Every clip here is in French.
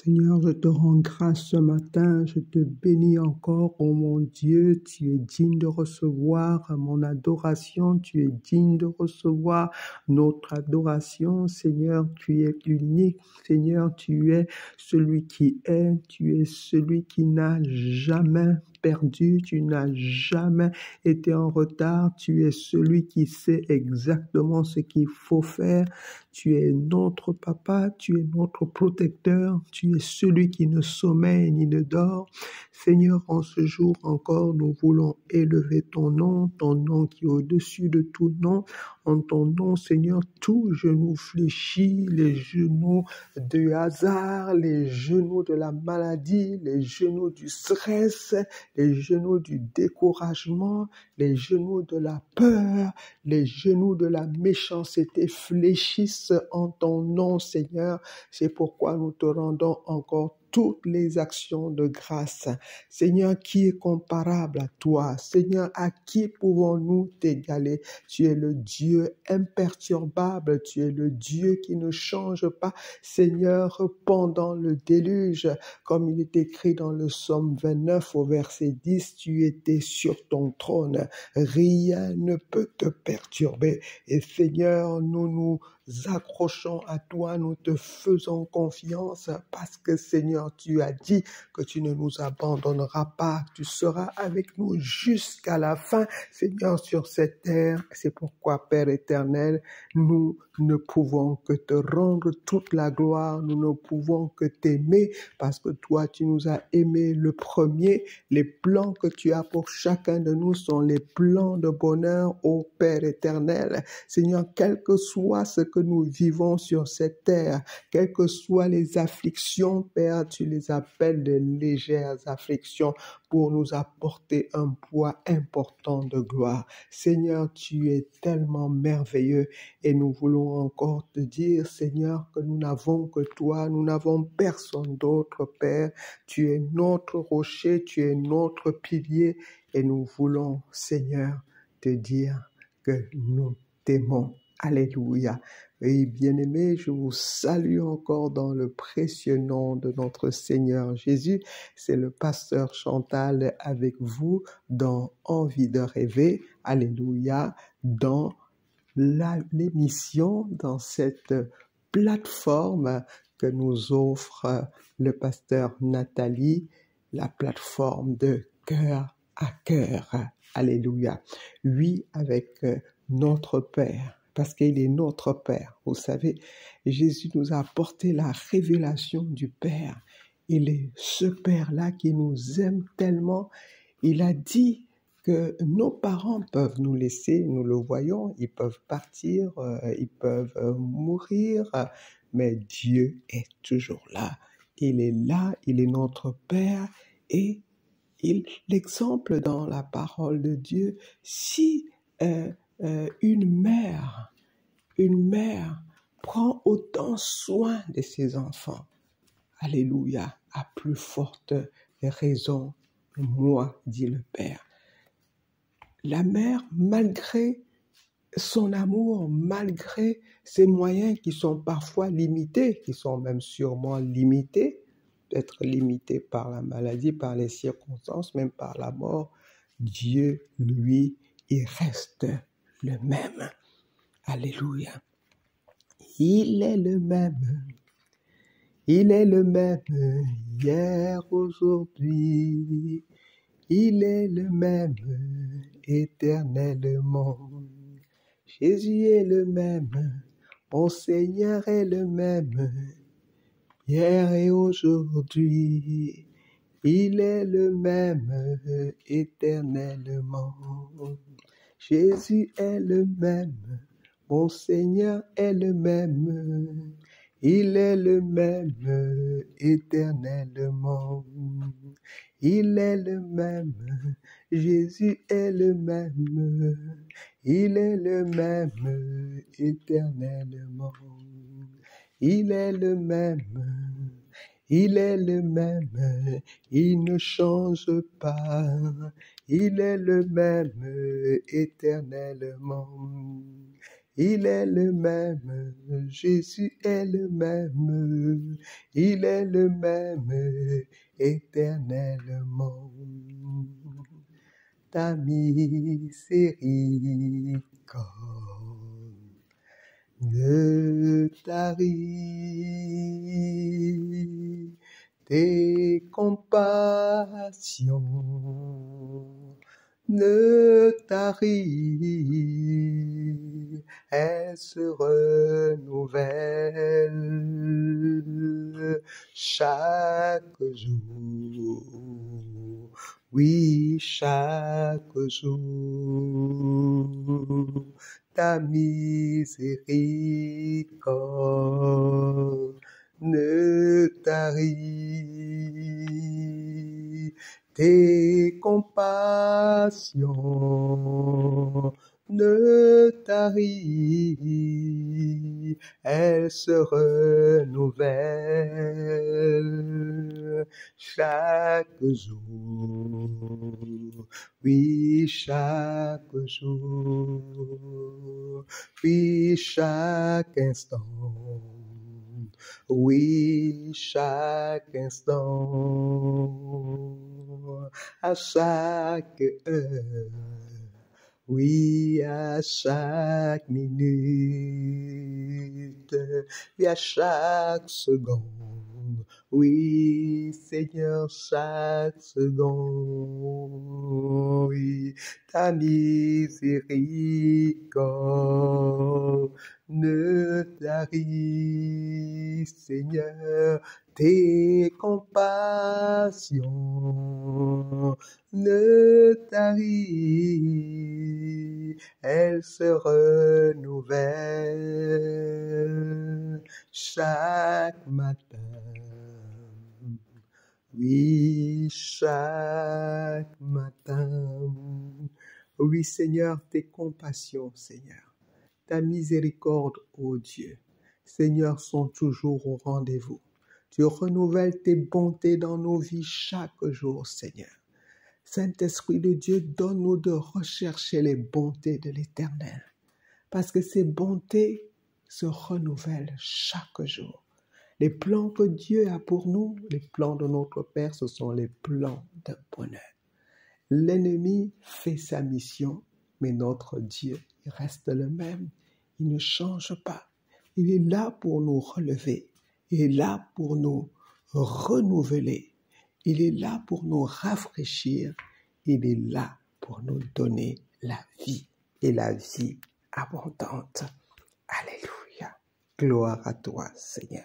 Seigneur, je te rends grâce ce matin, je te bénis encore, oh mon Dieu, tu es digne de recevoir mon adoration, tu es digne de recevoir notre adoration. Seigneur, tu es unique, Seigneur, tu es celui qui est, tu es celui qui n'a jamais perdu, tu n'as jamais été en retard, tu es celui qui sait exactement ce qu'il faut faire, tu es notre papa, tu es notre protecteur, tu es celui qui ne sommeille ni ne dort. Seigneur, en ce jour encore, nous voulons élever ton nom qui est au-dessus de tout nom. En ton nom, Seigneur, tout genou fléchit, les genoux du hasard, les genoux de la maladie, les genoux du stress, les genoux du découragement, les genoux de la peur, les genoux de la méchanceté fléchissent en ton nom, Seigneur. C'est pourquoi nous te rendons encore toutes les actions de grâce. Seigneur, qui est comparable à toi? Seigneur, à qui pouvons-nous t'égaler? Tu es le Dieu imperturbable, tu es le Dieu qui ne change pas. Seigneur, pendant le déluge, comme il est écrit dans le psaume 29 au verset 10, tu étais sur ton trône. Rien ne peut te perturber. Et Seigneur, nous nous accrochons à toi, nous te faisons confiance parce que Seigneur, tu as dit que tu ne nous abandonneras pas, tu seras avec nous jusqu'à la fin, Seigneur, sur cette terre. C'est pourquoi, Père éternel, nous ne pouvons que te rendre toute la gloire, nous ne pouvons que t'aimer parce que toi, tu nous as aimés le premier. Les plans que tu as pour chacun de nous sont les plans de bonheur, ô Père éternel. Seigneur, quel que soit ce que nous vivons sur cette terre, quelles que soient les afflictions, Père, tu les appelles de légères afflictions pour nous apporter un poids important de gloire. Seigneur, tu es tellement merveilleux et nous voulons encore te dire, Seigneur, que nous n'avons que toi, nous n'avons personne d'autre, Père. Tu es notre rocher, tu es notre pilier et nous voulons, Seigneur, te dire que nous t'aimons. Alléluia. Et bien-aimés, je vous salue encore dans le précieux nom de notre Seigneur Jésus. C'est le pasteur Chantal avec vous dans Envie de rêver. Alléluia. Dans l'émission, dans cette plateforme que nous offre le pasteur Nathalie, la plateforme de cœur à cœur. Alléluia. Oui, avec notre Père, parce qu'il est notre Père. Vous savez, Jésus nous a apporté la révélation du Père. Il est ce Père-là qui nous aime tellement. Il a dit que nos parents peuvent nous laisser, nous le voyons, ils peuvent partir, ils peuvent mourir, mais Dieu est toujours là. Il est là, il est notre Père et l'exemple dans la parole de Dieu, si une mère prend autant soin de ses enfants, alléluia, à plus forte raison, moi, dit le Père. La mère, malgré son amour, malgré ses moyens qui sont parfois limités, qui sont même sûrement limités, peut-être limités par la maladie, par les circonstances, même par la mort, Dieu, lui, il reste le même. Alléluia. Il est le même. Il est le même hier, aujourd'hui. Il est le même éternellement. Jésus est le même. Mon Seigneur est le même hier et aujourd'hui. Il est le même éternellement. Jésus est le même. Mon Seigneur est le même. Il est le même éternellement. Il est le même. Jésus est le même. Il est le même éternellement. Il est le même. Il est le même. Il ne change pas. Il est le même éternellement. Il est le même, Jésus est le même, il est le même éternellement. Ta miséricorde ne tarit, tes compassions ne tarissent, elles se renouvellent chaque jour. Oui, chaque jour, ta miséricorde ne tarit, tes compassions ne tarissent, elles se renouvellent chaque jour. Oui, chaque jour. Oui, chaque instant. Oui, chaque instant, à chaque heure, oui, à chaque minute, oui, à chaque seconde, oui, Seigneur, chaque seconde, oui, ta miséricorde ne tarit, Seigneur, tes compassions ne tarissent, elles se renouvellent chaque matin. Oui, chaque matin. Oui, Seigneur, tes compassions, Seigneur. Ta miséricorde, ô Dieu, Seigneur, sont toujours au rendez-vous. Tu renouvelles tes bontés dans nos vies chaque jour, Seigneur. Saint-Esprit de Dieu, donne-nous de rechercher les bontés de l'Éternel, parce que ces bontés se renouvellent chaque jour. Les plans que Dieu a pour nous, les plans de notre Père, ce sont les plans de bonheur. L'ennemi fait sa mission, mais notre Dieu reste le même. Il ne change pas. Il est là pour nous relever. Il est là pour nous renouveler. Il est là pour nous rafraîchir. Il est là pour nous donner la vie et la vie abondante. Alléluia. Gloire à toi, Seigneur.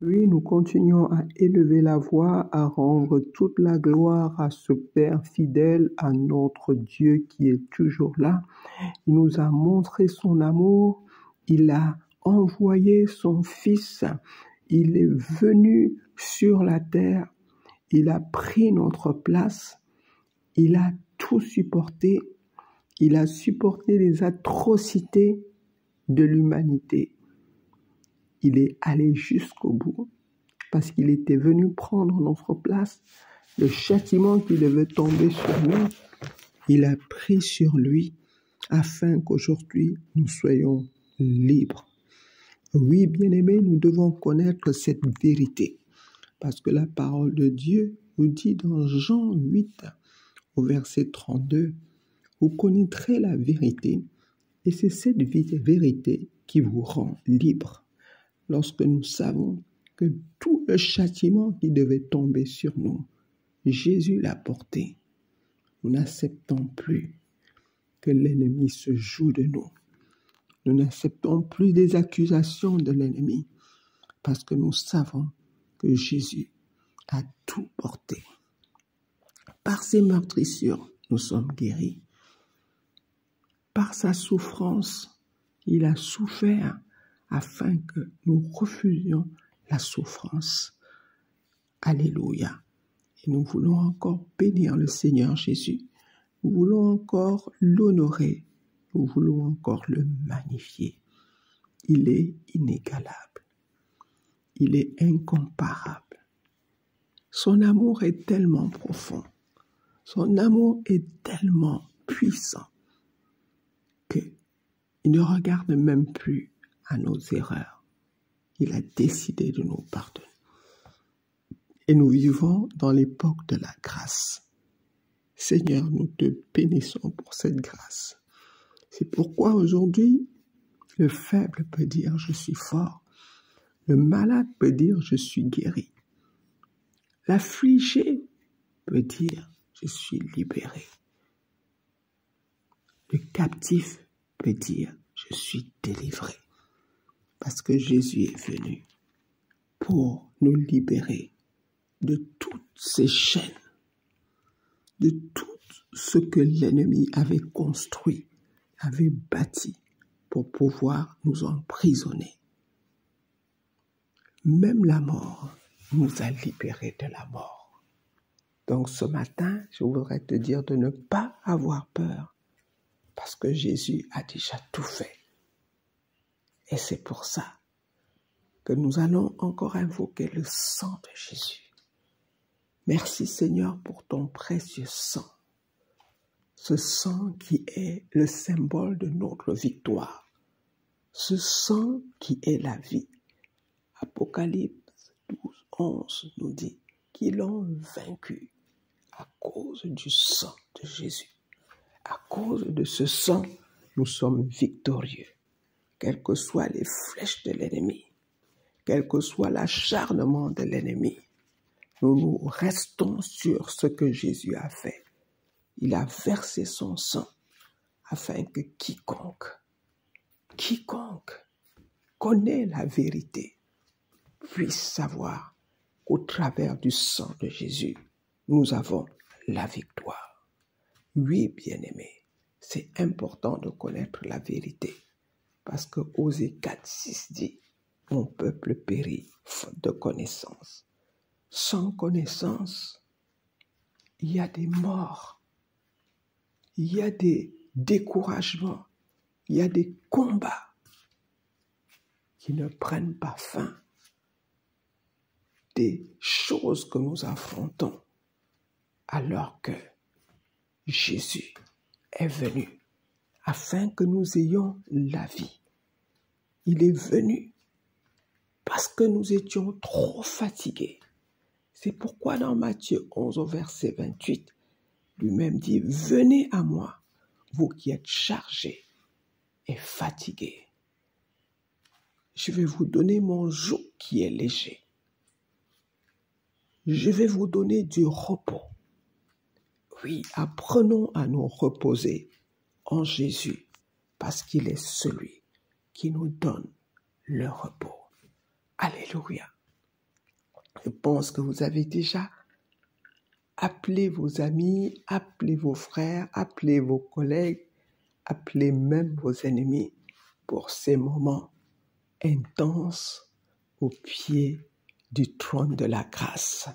Oui, nous continuons à élever la voix, à rendre toute la gloire à ce Père fidèle, à notre Dieu qui est toujours là. Il nous a montré son amour, il a envoyé son Fils, il est venu sur la terre, il a pris notre place, il a tout supporté, il a supporté les atrocités de l'humanité. Il est allé jusqu'au bout parce qu'il était venu prendre notre place. Le châtiment qui devait tomber sur nous, il a pris sur lui afin qu'aujourd'hui nous soyons libres. Oui, bien-aimés, nous devons connaître cette vérité parce que la parole de Dieu nous dit dans Jean 8 au verset 32, vous connaîtrez la vérité et c'est cette vérité qui vous rend libre. Lorsque nous savons que tout le châtiment qui devait tomber sur nous, Jésus l'a porté, nous n'acceptons plus que l'ennemi se joue de nous. Nous n'acceptons plus des accusations de l'ennemi parce que nous savons que Jésus a tout porté. Par ses meurtrissures, nous sommes guéris. Par sa souffrance, il a souffert afin que nous refusions la souffrance. Alléluia. Et nous voulons encore bénir le Seigneur Jésus. Nous voulons encore l'honorer. Nous voulons encore le magnifier. Il est inégalable. Il est incomparable. Son amour est tellement profond. Son amour est tellement puissant que Il ne regarde même plus à nos erreurs. Il a décidé de nous pardonner. Et nous vivons dans l'époque de la grâce. Seigneur, nous te bénissons pour cette grâce. C'est pourquoi aujourd'hui, le faible peut dire « je suis fort ». Le malade peut dire « je suis guéri ». L'affligé peut dire « je suis libéré ». Le captif peut dire « je suis délivré ». Parce que Jésus est venu pour nous libérer de toutes ces chaînes, de tout ce que l'ennemi avait construit, avait bâti pour pouvoir nous emprisonner. Même la mort nous a libérés de la mort. Donc ce matin, je voudrais te dire de ne pas avoir peur parce que Jésus a déjà tout fait. Et c'est pour ça que nous allons encore invoquer le sang de Jésus. Merci Seigneur pour ton précieux sang. Ce sang qui est le symbole de notre victoire. Ce sang qui est la vie. Apocalypse 12, 11 nous dit qu'ils l'ont vaincu à cause du sang de Jésus. À cause de ce sang, nous sommes victorieux. Quelles que soient les flèches de l'ennemi, quel que soit l'acharnement de l'ennemi, nous restons sur ce que Jésus a fait. Il a versé son sang afin que quiconque connaît la vérité puisse savoir qu'au travers du sang de Jésus, nous avons la victoire. Oui, bien-aimés, c'est important de connaître la vérité parce que Osée 4:6 dit « Mon peuple périt faute de connaissance ». Sans connaissance, il y a des morts, il y a des découragements, il y a des combats qui ne prennent pas fin. Des choses que nous affrontons alors que Jésus est venu afin que nous ayons la vie. Il est venu parce que nous étions trop fatigués. C'est pourquoi dans Matthieu 11 au verset 28, lui-même dit « Venez à moi, vous qui êtes chargés et fatigués. Je vais vous donner mon joug qui est léger. Je vais vous donner du repos. » Oui, apprenons à nous reposer en Jésus parce qu'il est celui qui nous donne le repos. Alléluia. Je pense que vous avez déjà appelé vos amis, appelé vos frères, appelé vos collègues, appelé même vos ennemis pour ces moments intenses au pied du trône de la grâce.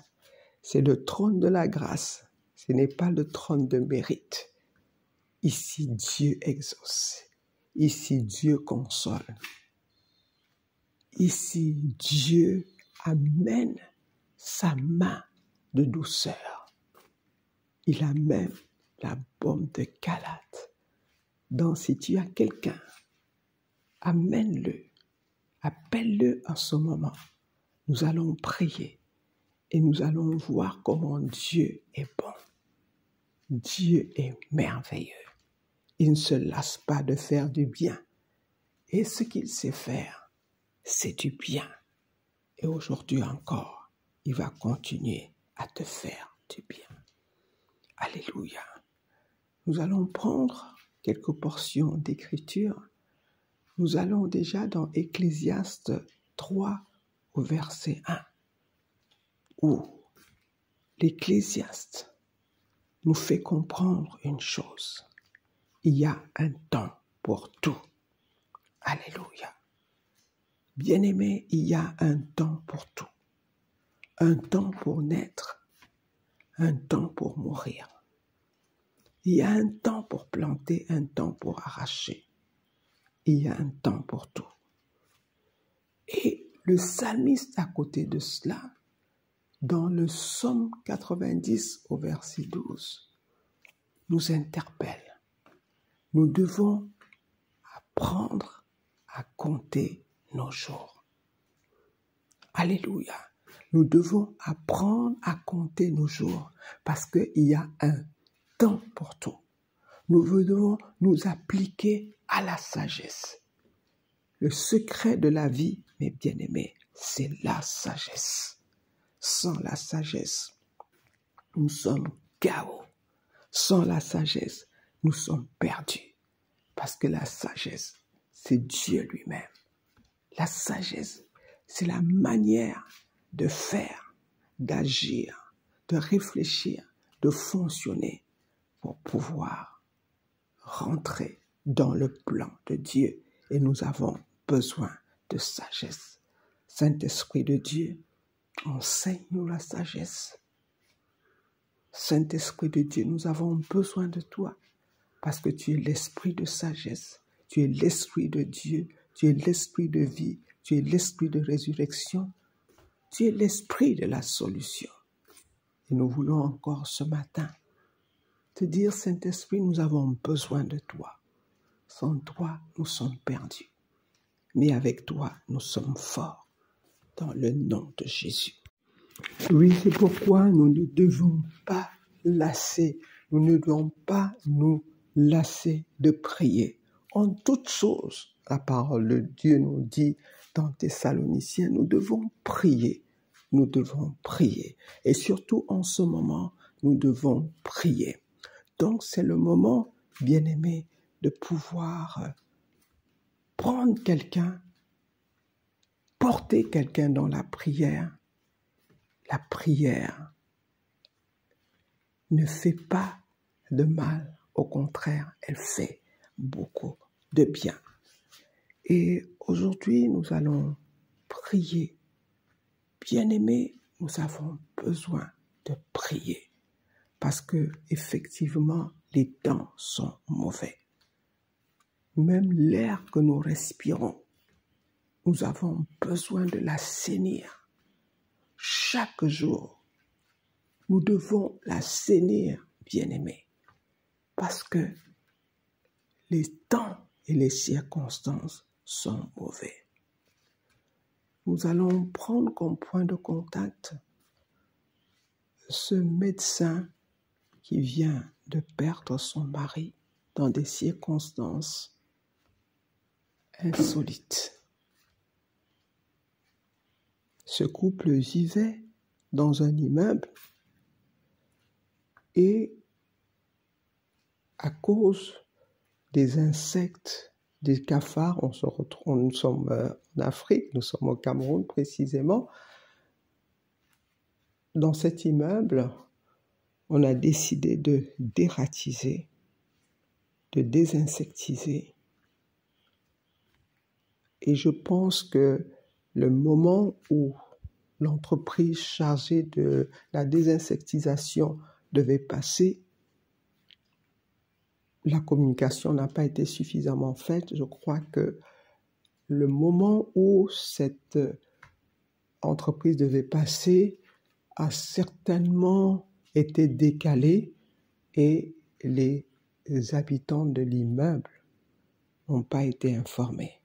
C'est le trône de la grâce, ce n'est pas le trône de mérite. Ici, Dieu exauce. Ici, Dieu console. Ici, Dieu amène sa main de douceur. Il amène la baume de Galate. Donc, si tu as quelqu'un, amène-le, appelle-le à ce moment. Nous allons prier et nous allons voir comment Dieu est bon. Dieu est merveilleux. Il ne se lasse pas de faire du bien. Et ce qu'il sait faire, c'est du bien. Et aujourd'hui encore, il va continuer à te faire du bien. Alléluia. Nous allons prendre quelques portions d'écriture. Nous allons déjà dans Ecclésiaste 3 au verset 1, où l'Ecclésiaste nous fait comprendre une chose. Il y a un temps pour tout. Alléluia. Bien-aimé, il y a un temps pour tout. Un temps pour naître, un temps pour mourir. Il y a un temps pour planter, un temps pour arracher. Il y a un temps pour tout. Et le psalmiste à côté de cela, dans le psaume 90 au verset 12, nous interpelle. Nous devons apprendre à compter nos jours. Alléluia. Nous devons apprendre à compter nos jours parce qu'il y a un temps pour tout. Nous devons nous appliquer à la sagesse. Le secret de la vie, mes bien-aimés, c'est la sagesse. Sans la sagesse, nous sommes chaos. Sans la sagesse, nous sommes perdus. Parce que la sagesse, c'est Dieu lui-même. La sagesse, c'est la manière de faire, d'agir, de réfléchir, de fonctionner pour pouvoir rentrer dans le plan de Dieu. Et nous avons besoin de sagesse. Saint-Esprit de Dieu, enseigne-nous la sagesse. Saint-Esprit de Dieu, nous avons besoin de toi parce que tu es l'esprit de sagesse, tu es l'esprit de Dieu, tu es l'esprit de vie, tu es l'esprit de résurrection, tu es l'esprit de la solution. Et nous voulons encore ce matin te dire, Saint-Esprit, nous avons besoin de toi. Sans toi, nous sommes perdus. Mais avec toi, nous sommes forts dans le nom de Jésus. Oui, c'est pourquoi nous ne devons pas lasser, nous ne devons pas nous lasser de prier. En toutes choses, la parole de Dieu nous dit dans Thessaloniciens, nous devons prier. Nous devons prier. Et surtout en ce moment, nous devons prier. Donc c'est le moment, bien-aimé, de pouvoir prendre quelqu'un, porter quelqu'un dans la prière. La prière ne fait pas de mal, au contraire, elle fait beaucoup de bien. Et aujourd'hui, nous allons prier. Bien-aimés, nous avons besoin de prier parce que effectivement, les temps sont mauvais. Même l'air que nous respirons, nous avons besoin de l'assainir. Chaque jour, nous devons l'assainir, bien-aimés, parce que les temps et les circonstances sont mauvais. Nous allons prendre comme point de contact ce médecin qui vient de perdre son mari dans des circonstances insolites. Ce couple vivait dans un immeuble et à cause des insectes, des cafards, nous sommes en Afrique, nous sommes au Cameroun précisément. Dans cet immeuble, on a décidé de dératiser, de désinsectiser. Et je pense que le moment où l'entreprise chargée de la désinsectisation devait passer, la communication n'a pas été suffisamment faite. Je crois que le moment où cette entreprise devait passer a certainement été décalé et les habitants de l'immeuble n'ont pas été informés.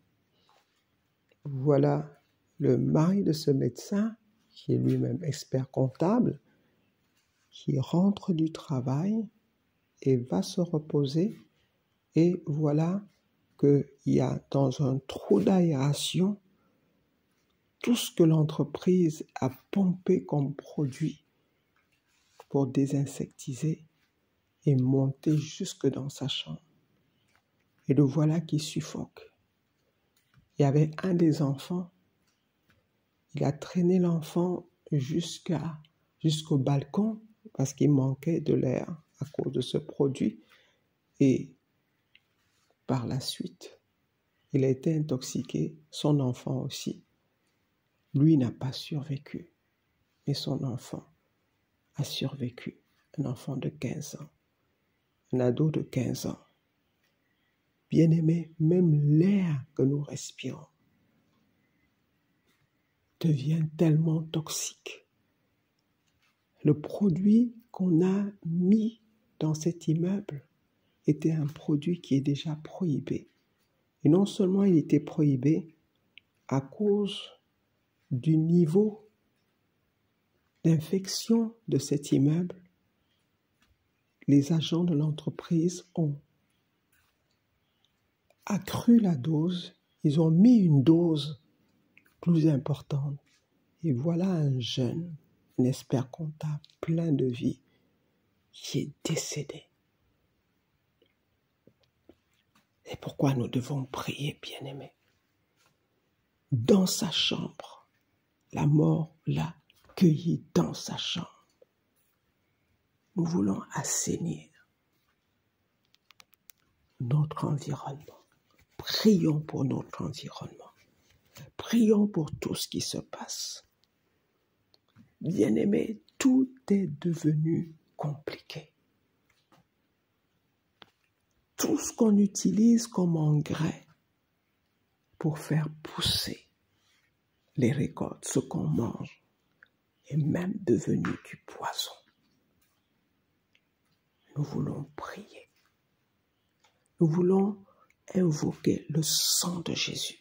Voilà le mari de ce médecin, qui est lui-même expert comptable, qui rentre du travail et va se reposer. Et voilà qu'il y a dans un trou d'aération tout ce que l'entreprise a pompé comme produit pour désinsectiser et monter jusque dans sa chambre. Et le voilà qui suffoque. Il y avait un des enfants, il a traîné l'enfant jusqu'au balcon parce qu'il manquait de l'air à cause de ce produit. Et par la suite, il a été intoxiqué, son enfant aussi. Lui n'a pas survécu, mais son enfant a survécu. Un enfant de 15 ans, un ado de 15 ans. Bien-aimés, même l'air que nous respirons devient tellement toxique. Le produit qu'on a mis dans cet immeuble était un produit qui est déjà prohibé. Et non seulement il était prohibé à cause du niveau d'infection de cet immeuble, les agents de l'entreprise ont accru la dose, ils ont mis une dose plus importante. Et voilà un jeune, un expert comptable plein de vie, qui est décédé. C'est pourquoi nous devons prier, bien-aimés. Dans sa chambre, la mort l'a cueilli dans sa chambre. Nous voulons assainir notre environnement. Prions pour notre environnement. Prions pour tout ce qui se passe. Bien-aimés, tout est devenu compliqué. Tout ce qu'on utilise comme engrais pour faire pousser les récoltes, ce qu'on mange, est même devenu du poison. Nous voulons prier. Nous voulons invoquer le sang de Jésus.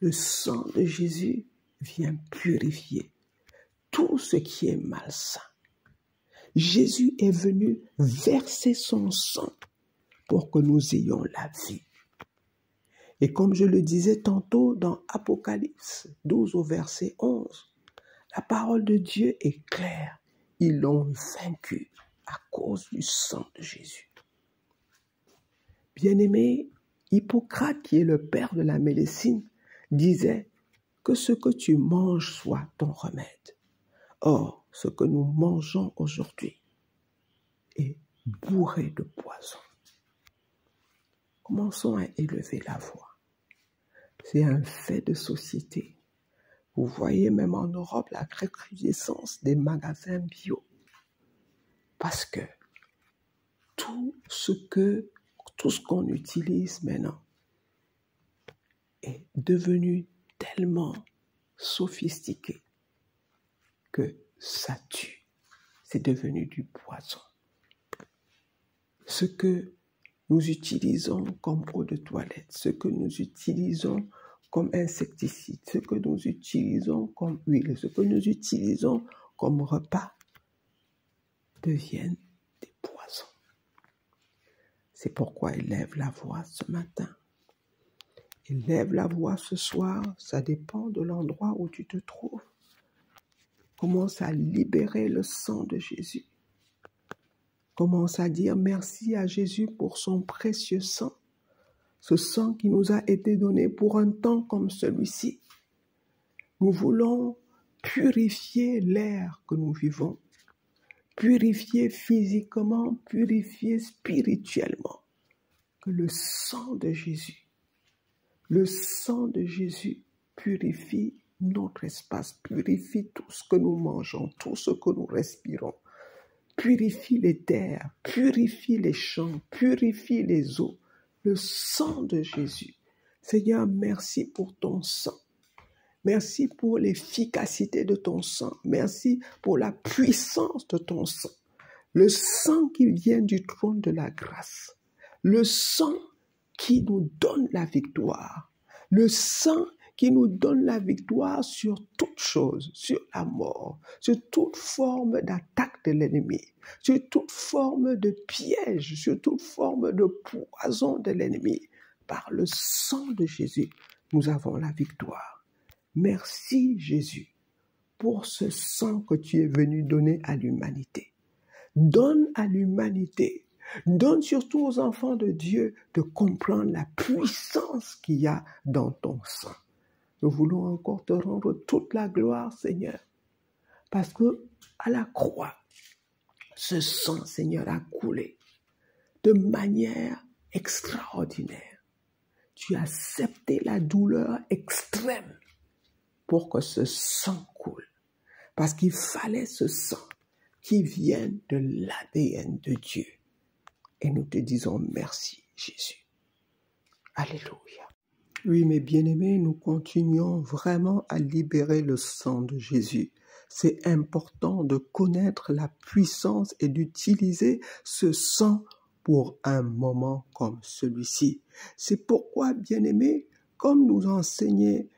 Le sang de Jésus vient purifier tout ce qui est malsain. Jésus est venu verser son sang pour que nous ayons la vie. Et comme je le disais tantôt dans Apocalypse 12 au verset 11, la parole de Dieu est claire. Ils l'ont vaincu à cause du sang de Jésus. Bien-aimé, Hippocrate, qui est le père de la médecine, disait que ce que tu manges soit ton remède. Or, ce que nous mangeons aujourd'hui est bourré de poison. Commençons à élever la voix. C'est un fait de société. Vous voyez même en Europe la recrudescence des magasins bio. Parce que tout ce qu'on utilise maintenant est devenu tellement sophistiqué que ça tue. C'est devenu du poison. Ce que nous utilisons comme eau de toilette, ce que nous utilisons comme insecticide, ce que nous utilisons comme huile, ce que nous utilisons comme repas, deviennent des poisons. C'est pourquoi élève la voix ce matin. Élève la voix ce soir, ça dépend de l'endroit où tu te trouves. Commence à libérer le sang de Jésus. Commence à dire merci à Jésus pour son précieux sang. Ce sang qui nous a été donné pour un temps comme celui-ci. Nous voulons purifier l'air que nous vivons. Purifier physiquement, purifier spirituellement. Que le sang de Jésus purifie notre espace, purifie tout ce que nous mangeons, tout ce que nous respirons. Purifie les terres, purifie les champs, purifie les eaux. Le sang de Jésus. Seigneur, merci pour ton sang. Merci pour l'efficacité de ton sang. Merci pour la puissance de ton sang. Le sang qui vient du trône de la grâce. Le sang qui nous donne la victoire. Le sang qui nous donne la victoire sur toute chose, sur la mort, sur toute forme d'attaque de l'ennemi, sur toute forme de piège, sur toute forme de poison de l'ennemi. Par le sang de Jésus, nous avons la victoire. Merci Jésus pour ce sang que tu es venu donner à l'humanité. Donne à l'humanité, donne surtout aux enfants de Dieu de comprendre la puissance qu'il y a dans ton sang. Nous voulons encore te rendre toute la gloire, Seigneur, parce que à la croix, ce sang, Seigneur, a coulé de manière extraordinaire. Tu as accepté la douleur extrême pour que ce sang coule, parce qu'il fallait ce sang qui vienne de l'ADN de Dieu. Et nous te disons merci, Jésus. Alléluia. Oui, mes bien-aimés, nous continuons vraiment à libérer le sang de Jésus. C'est important de connaître la puissance et d'utiliser ce sang pour un moment comme celui-ci. C'est pourquoi, bien-aimés, comme nous enseignait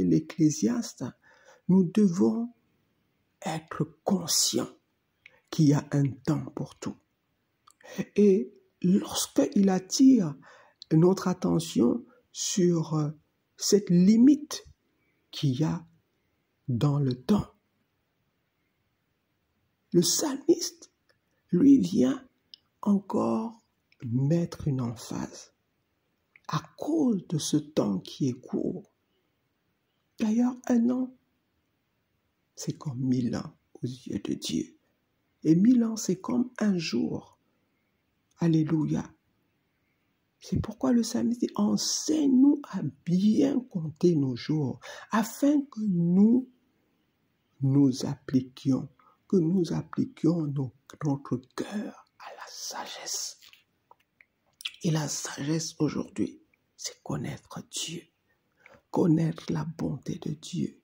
l'Ecclésiaste, nous devons être conscients qu'il y a un temps pour tout. Et lorsqu'il attire notre attention sur cette limite qu'il y a dans le temps, le psalmiste, lui, vient encore mettre une emphase à cause de ce temps qui est court. D'ailleurs, 1 an, c'est comme 1000 ans aux yeux de Dieu. Et 1000 ans, c'est comme un jour. Alléluia. C'est pourquoi le psalmiste dit, enseigne-nous à bien compter nos jours, afin que nous appliquions notre cœur à la sagesse. Et la sagesse aujourd'hui, c'est connaître Dieu, connaître la bonté de Dieu,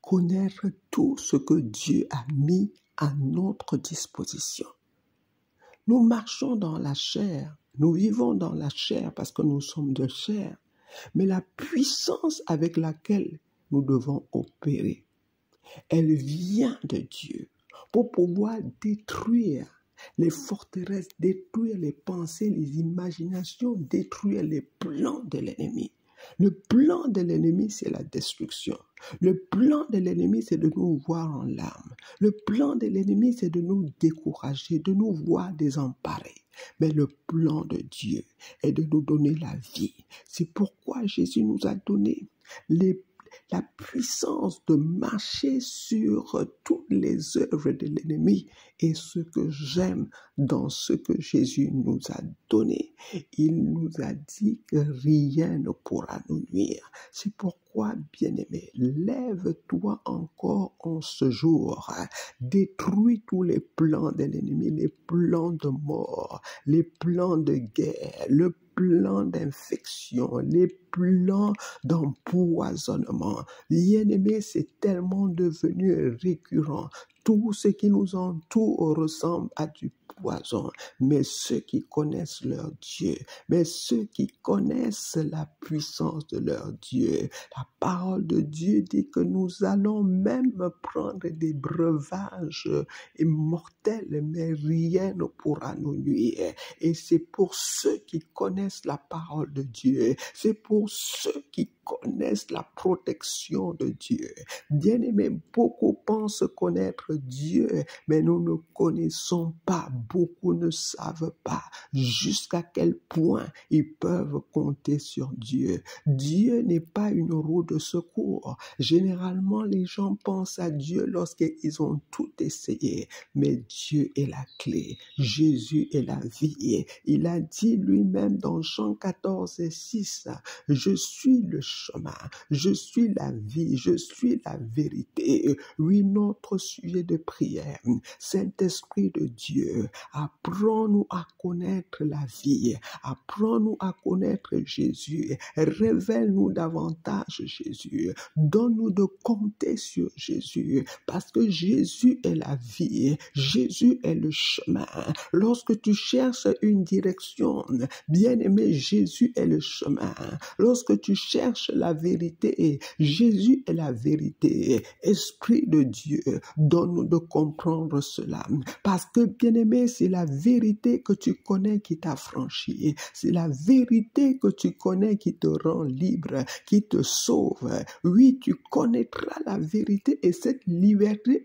connaître tout ce que Dieu a mis à notre disposition. Nous marchons dans la chair, nous vivons dans la chair parce que nous sommes de chair, mais la puissance avec laquelle nous devons opérer, elle vient de Dieu pour pouvoir détruire les forteresses, détruire les pensées, les imaginations, détruire les plans de l'ennemi. Le plan de l'ennemi, c'est la destruction. Le plan de l'ennemi, c'est de nous voir en larmes. Le plan de l'ennemi, c'est de nous décourager, de nous voir désemparés. Mais le plan de Dieu est de nous donner la vie. C'est pourquoi Jésus nous a donné la puissance de marcher sur toutes les œuvres de l'ennemi. Et ce que j'aime dans ce que Jésus nous a donné, il nous a dit que rien ne pourra nous nuire. C'est pourquoi, bien-aimé, lève-toi encore en ce jour. Détruis tous les plans de l'ennemi, les plans de mort, les plans de guerre, le plan d'infection, les plans d'empoisonnement. Bien-aimé, c'est tellement devenu récurrent. Tout ce qui nous entoure ressemble à du poison. Mais ceux qui connaissent leur Dieu, mais ceux qui connaissent la puissance de leur Dieu, la parole de Dieu dit que nous allons même prendre des breuvages mortels, mais rien ne pourra nous nuire. Et c'est pour ceux qui connaissent la parole de Dieu, c'est pour ceux qui connaissent la protection de Dieu. Bien-aimés, beaucoup pensent connaître Dieu, mais nous ne connaissons pas. Beaucoup ne savent pas jusqu'à quel point ils peuvent compter sur Dieu. Dieu n'est pas une roue de secours. Généralement, les gens pensent à Dieu lorsqu'ils ont tout essayé, mais Dieu est la clé. Jésus est la vie. Il a dit lui-même dans Jean 14 et 6, « Je suis le chemin, je suis la vie, je suis la vérité. » Oui, notre sujet de prière, Saint-Esprit de Dieu, apprends-nous à connaître la vie, apprends-nous à connaître Jésus, révèle-nous davantage Jésus, donne-nous de compter sur Jésus, parce que Jésus est la vie, Jésus est le chemin. Lorsque tu cherches une direction, bien-aimé, Jésus est le chemin. Lorsque tu cherches la vérité, Jésus est la vérité. Esprit de Dieu, donne-nous de comprendre cela. Parce que, bien-aimé, c'est la vérité que tu connais qui t'a franchi. C'est la vérité que tu connais qui te rend libre, qui te sauve. Oui, tu connaîtras la vérité et cette liberté,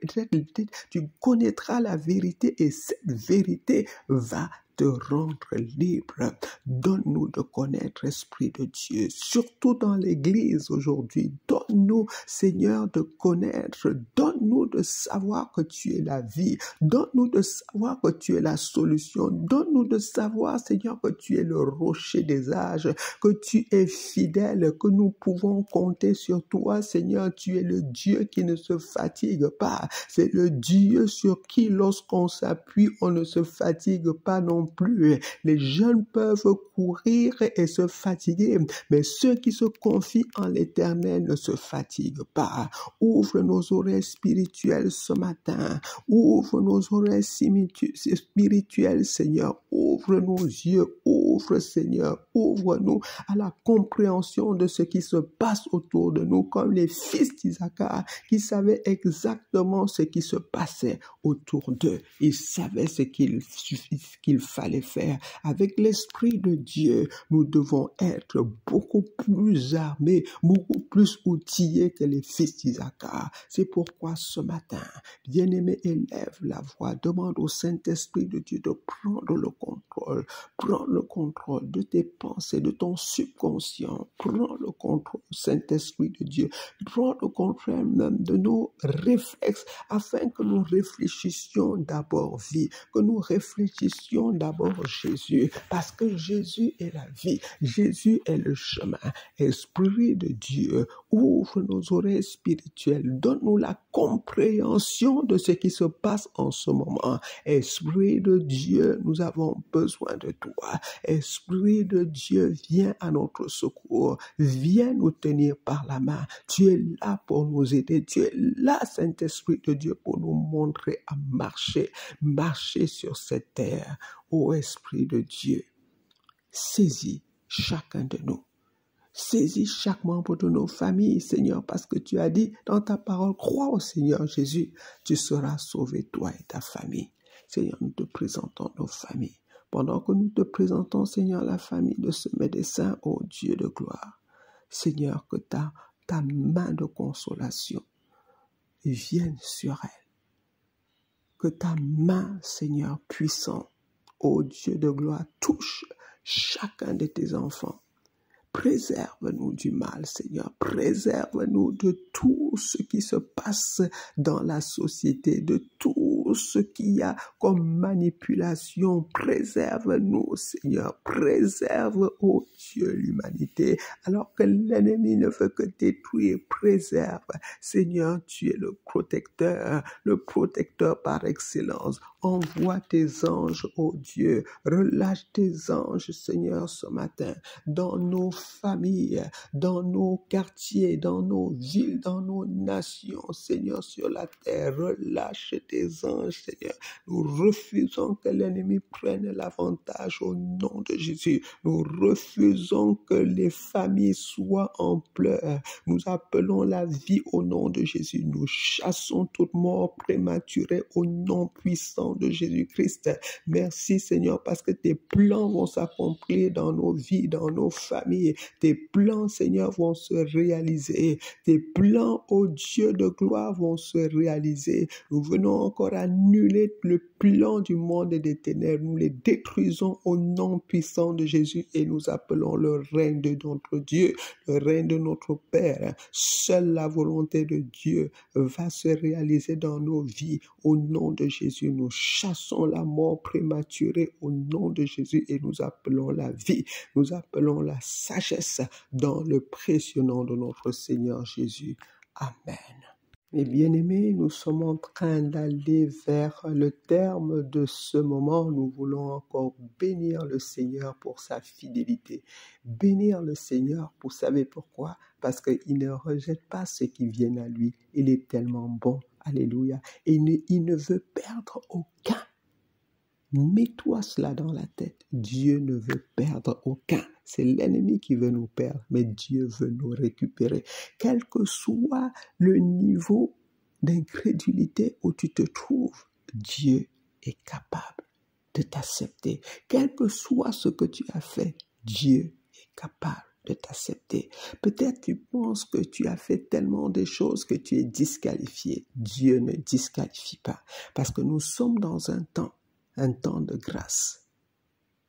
tu connaîtras la vérité et cette vérité va te rendre libre. Donne-nous de connaître Esprit de Dieu, surtout dans l'Église aujourd'hui. Donne-nous, Seigneur, de connaître. Donne-nous de savoir que tu es la vie. Donne-nous de savoir que tu es la solution. Donne-nous de savoir, Seigneur, que tu es le rocher des âges, que tu es fidèle, que nous pouvons compter sur toi, Seigneur. Tu es le Dieu qui ne se fatigue pas. C'est le Dieu sur qui, lorsqu'on s'appuie, on ne se fatigue pas non plus. Les jeunes peuvent courir et se fatiguer, mais ceux qui se confient en l'Éternel ne se fatiguent pas. Ouvre nos oreilles spirituelles ce matin. Ouvre nos oreilles spirituelles, Seigneur. Ouvre nos yeux. Ouvre, Seigneur. Ouvre-nous à la compréhension de ce qui se passe autour de nous, comme les fils d'Isaacar qui savaient exactement ce qui se passait autour d'eux. Ils savaient ce qu'il fallait faire. Avec l'Esprit de Dieu, nous devons être beaucoup plus armés, beaucoup plus outillés que les fils d'Isaacar. C'est pourquoi ce matin, bien-aimé, élève la voix, demande au Saint-Esprit de Dieu de prendre le contrôle. Prends le contrôle de tes pensées, de ton subconscient. Prends le contrôle, Saint-Esprit de Dieu. Prends le contrôle même de nos réflexes afin que nous réfléchissions d'abord vie, que nous réfléchissions d'abord Jésus, parce que Jésus est la vie, Jésus est le chemin. Esprit de Dieu, ouvre nos oreilles spirituelles, donne-nous la compréhension de ce qui se passe en ce moment. Esprit de Dieu, nous avons besoin de toi. Esprit de Dieu, viens à notre secours, viens nous tenir par la main. Tu es là pour nous aider, tu es là, Saint-Esprit de Dieu, pour nous montrer à marcher sur cette terre. Ô Esprit de Dieu, saisis chacun de nous. Saisis chaque membre de nos familles, Seigneur, parce que tu as dit dans ta parole, crois au Seigneur Jésus, tu seras sauvé, toi et ta famille. Seigneur, nous te présentons nos familles. Pendant que nous te présentons, Seigneur, la famille de ce médecin, ô Dieu de gloire, Seigneur, que ta main de consolation vienne sur elle. Que ta main, Seigneur, puissante, ô Dieu de gloire, touche chacun de tes enfants. Préserve-nous du mal, Seigneur. Préserve-nous de tout ce qui se passe dans la société, de tout ce qu'il y a comme manipulation. Préserve-nous, Seigneur. Préserve, ô Dieu, l'humanité. Alors que l'ennemi ne veut que détruire, préserve. Seigneur, tu es le protecteur par excellence. Envoie tes anges, ô Dieu. Relâche tes anges, Seigneur, ce matin, dans nos familles, dans nos quartiers, dans nos villes, dans nos nations, Seigneur, sur la terre. Relâche tes anges, Seigneur. Nous refusons que l'ennemi prenne l'avantage au nom de Jésus. Nous refusons que les familles soient en pleurs. Nous appelons la vie au nom de Jésus. Nous chassons toute mort prématurée au nom puissant de Jésus-Christ. Merci, Seigneur, parce que tes plans vont s'accomplir dans nos vies, dans nos familles. Tes plans, Seigneur, vont se réaliser. Tes plans, ô Dieu de gloire, vont se réaliser. Nous venons encore annuler le plan du monde et des ténèbres. Nous les détruisons au nom puissant de Jésus et nous appelons le règne de notre Dieu, le règne de notre Père. Seule la volonté de Dieu va se réaliser dans nos vies. Au nom de Jésus, nous chassons la mort prématurée au nom de Jésus et nous appelons la vie. Nous appelons la sagesse dans le précieux nom de notre Seigneur Jésus. Amen. Mes bien-aimés, nous sommes en train d'aller vers le terme de ce moment. Nous voulons encore bénir le Seigneur pour sa fidélité. Bénir le Seigneur pour, savez pourquoi? Parce qu'il ne rejette pas ceux qui viennent à lui. Il est tellement bon. Alléluia. Et il ne veut perdre aucun. Mets-toi cela dans la tête. Dieu ne veut perdre aucun. C'est l'ennemi qui veut nous perdre, mais Dieu veut nous récupérer. Quel que soit le niveau d'incrédulité où tu te trouves, Dieu est capable de t'accepter. Quel que soit ce que tu as fait, Dieu est capable de t'accepter. Peut-être tu penses que tu as fait tellement de choses que tu es disqualifié. Dieu ne disqualifie pas, parce que nous sommes dans un temps de grâce.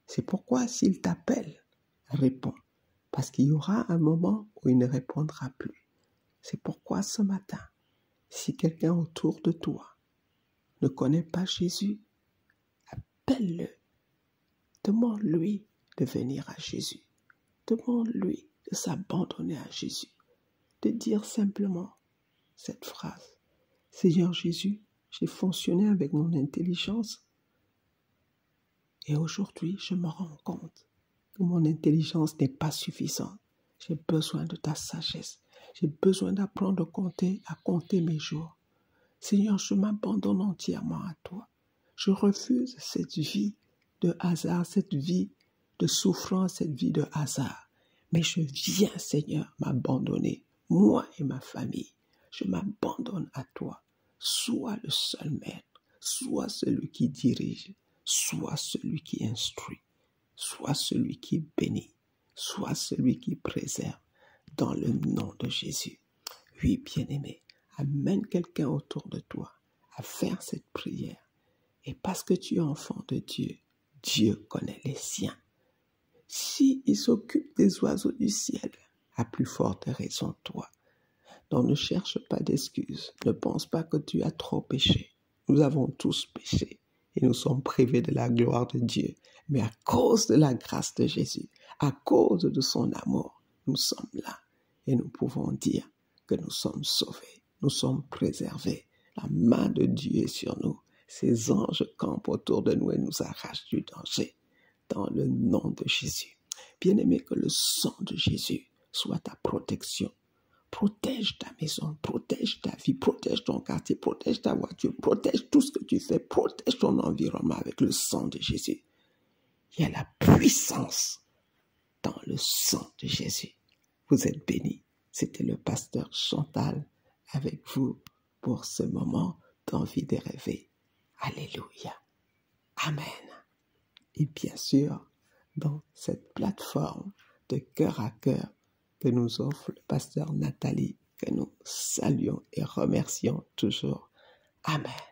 C'est pourquoi s'il t'appelle, réponds. Parce qu'il y aura un moment où il ne répondra plus. C'est pourquoi ce matin, si quelqu'un autour de toi ne connaît pas Jésus, appelle-le. Demande-lui de venir à Jésus. Demande-lui de s'abandonner à Jésus. De dire simplement cette phrase. Seigneur Jésus, j'ai fonctionné avec mon intelligence. Et aujourd'hui, je me rends compte que mon intelligence n'est pas suffisante. J'ai besoin de ta sagesse. J'ai besoin d'apprendre à compter mes jours. Seigneur, je m'abandonne entièrement à toi. Je refuse cette vie de hasard, cette vie de souffrance, cette vie de hasard. Mais je viens, Seigneur, m'abandonner, moi et ma famille. Je m'abandonne à toi. Sois le seul maître, sois celui qui dirige, sois celui qui instruit, sois celui qui bénit, sois celui qui préserve, dans le nom de Jésus. Oui, bien-aimé, amène quelqu'un autour de toi à faire cette prière. Et parce que tu es enfant de Dieu, Dieu connaît les siens. S'il s'occupe des oiseaux du ciel, à plus forte raison toi. Donc ne cherche pas d'excuses. Ne pense pas que tu as trop péché. Nous avons tous péché et nous sommes privés de la gloire de Dieu. Mais à cause de la grâce de Jésus, à cause de son amour, nous sommes là. Et nous pouvons dire que nous sommes sauvés, nous sommes préservés. La main de Dieu est sur nous. Ses anges campent autour de nous et nous arrachent du danger. Dans le nom de Jésus. Bien-aimé, que le sang de Jésus soit ta protection. Protège ta maison, protège ta vie, protège ton quartier, protège ta voiture, protège tout ce que tu fais, protège ton environnement avec le sang de Jésus. Il y a la puissance dans le sang de Jésus. Vous êtes bénis. C'était le pasteur Chantal avec vous pour ce moment d'envie de rêver. Alléluia. Amen. Et bien sûr, dans cette plateforme de cœur à cœur que nous offre le pasteur Nathalie, que nous saluons et remercions toujours. Amen.